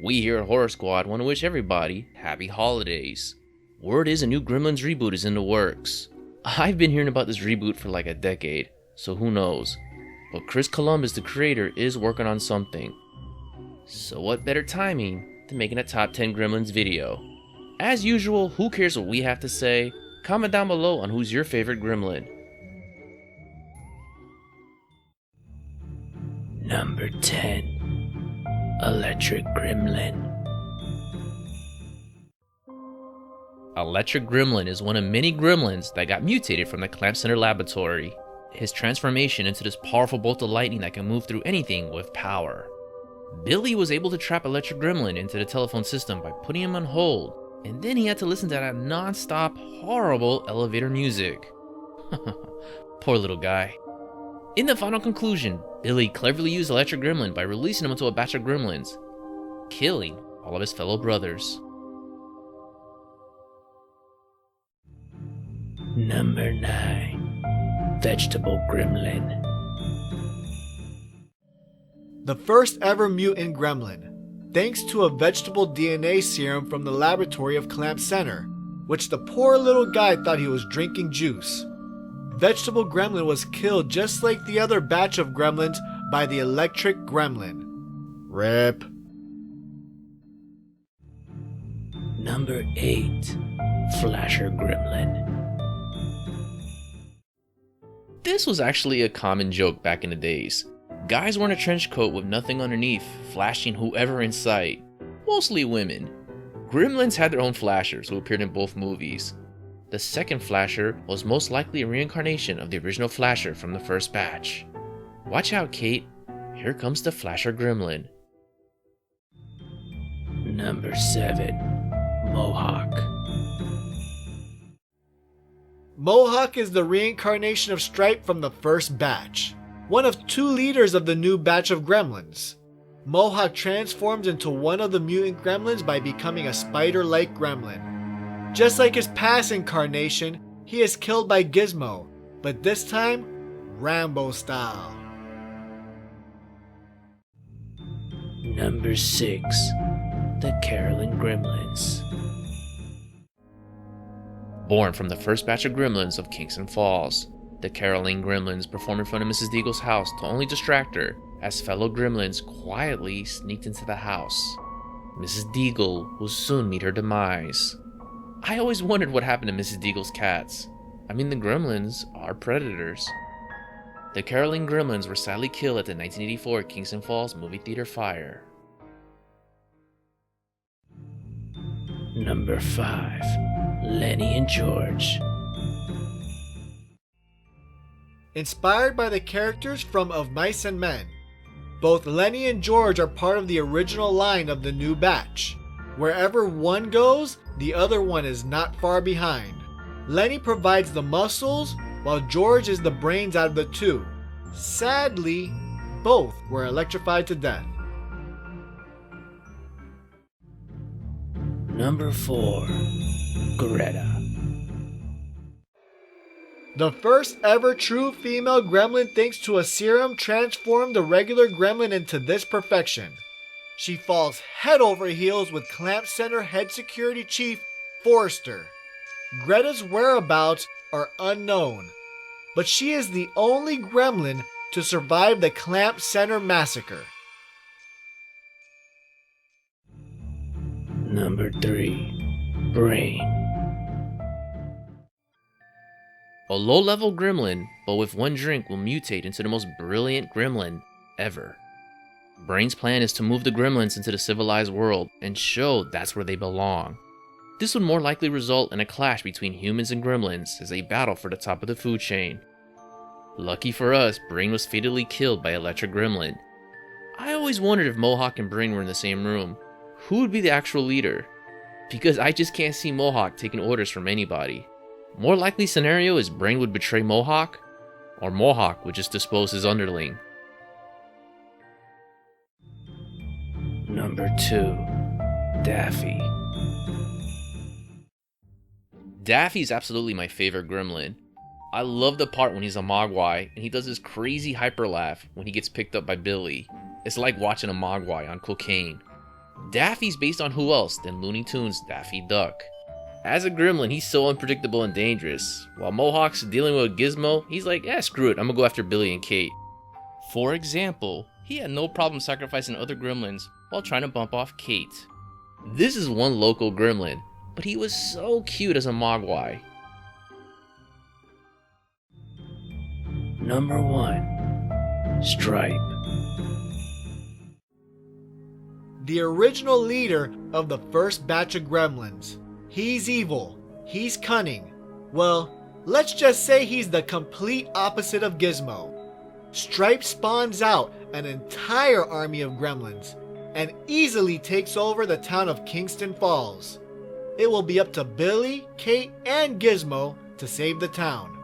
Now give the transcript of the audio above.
We here at Horror Squad want to wish everybody happy holidays. Word is a new Gremlins reboot is in the works. I've been hearing about this reboot for like a decade, so who knows. But Chris Columbus, the creator, is working on something. So what better timing than making a top 10 Gremlins video? As usual, who cares what we have to say? Comment down below on who's your favorite Gremlin. Number 10. Electric Gremlin. Electric Gremlin is one of many gremlins that got mutated from the Clamp Center laboratory. His transformation into this powerful bolt of lightning that can move through anything with power. Billy was able to trap Electric Gremlin into the telephone system by putting him on hold, and then he had to listen to that non-stop, horrible elevator music. Poor little guy. In the final conclusion, Billy cleverly used Electric Gremlin by releasing him into a batch of gremlins, killing all of his fellow brothers. Number 9. Vegetable Gremlin. The first ever mutant gremlin, thanks to a vegetable DNA serum from the laboratory of Clamp Center, which the poor little guy thought he was drinking juice. Vegetable Gremlin was killed just like the other batch of gremlins by the Electric Gremlin. RIP. Number 8. Flasher Gremlin. This was actually a common joke back in the days. Guys wearing a trench coat with nothing underneath, flashing whoever in sight. Mostly women. Gremlins had their own flashers who appeared in both movies. The second flasher was most likely a reincarnation of the original flasher from the first batch. Watch out, Kate. Here comes the Flasher Gremlin. Number 7. Mohawk. Mohawk is the reincarnation of Stripe from the first batch, one of 2 leaders of the new batch of gremlins. Mohawk transforms into one of the mutant gremlins by becoming a spider-like gremlin. Just like his past incarnation, he is killed by Gizmo, but this time, Rambo style. Number 6. The Carolyn Gremlins. Born from the first batch of gremlins of Kingston Falls, the Caroline Gremlins performed in front of Mrs. Deagle's house to only distract her, as fellow gremlins quietly sneaked into the house. Mrs. Deagle will soon meet her demise. I always wondered what happened to Mrs. Deagle's cats. I mean, the gremlins are predators. The Caroline Gremlins were sadly killed at the 1984 Kingston Falls movie theater fire. Number 5. Lenny and George. Inspired by the characters from Of Mice and Men, both Lenny and George are part of the original line of the new batch. Wherever one goes, the other one is not far behind. Lenny provides the muscles, while George is the brains out of the two. Sadly, both were electrified to death. Number 4. Greta. The first ever true female gremlin, thanks to a serum, transformed the regular gremlin into this perfection. She falls head over heels with Clamp Center head security chief Forrester. Greta's whereabouts are unknown, but she is the only gremlin to survive the Clamp Center massacre. Number 3. Brain. A low-level gremlin, but with one drink will mutate into the most brilliant gremlin ever. Brain's plan is to move the gremlins into the civilized world and show that's where they belong. This would more likely result in a clash between humans and gremlins as they battle for the top of the food chain. Lucky for us, Brain was fatally killed by Electric Gremlin. I always wondered if Mohawk and Brain were in the same room. Who would be the actual leader? Because I just can't see Mohawk taking orders from anybody. More likely scenario is Brain would betray Mohawk, or Mohawk would just dispose his underling. Number 2. Daffy. Daffy's absolutely my favorite gremlin. I love the part when he's a Mogwai and he does this crazy hyper laugh when he gets picked up by Billy. It's like watching a Mogwai on cocaine. Daffy's based on who else than Looney Tunes' Daffy Duck. As a gremlin, he's so unpredictable and dangerous. While Mohawk's dealing with Gizmo, he's like, screw it, I'm gonna go after Billy and Kate. For example, he had no problem sacrificing other gremlins while trying to bump off Kate. This is one local gremlin, but he was so cute as a Mogwai. Number 1. Stripe. The original leader of the first batch of gremlins. He's evil. He's cunning. Well, let's just say he's the complete opposite of Gizmo. Stripe spawns out an entire army of gremlins and easily takes over the town of Kingston Falls. It will be up to Billy, Kate, and Gizmo to save the town.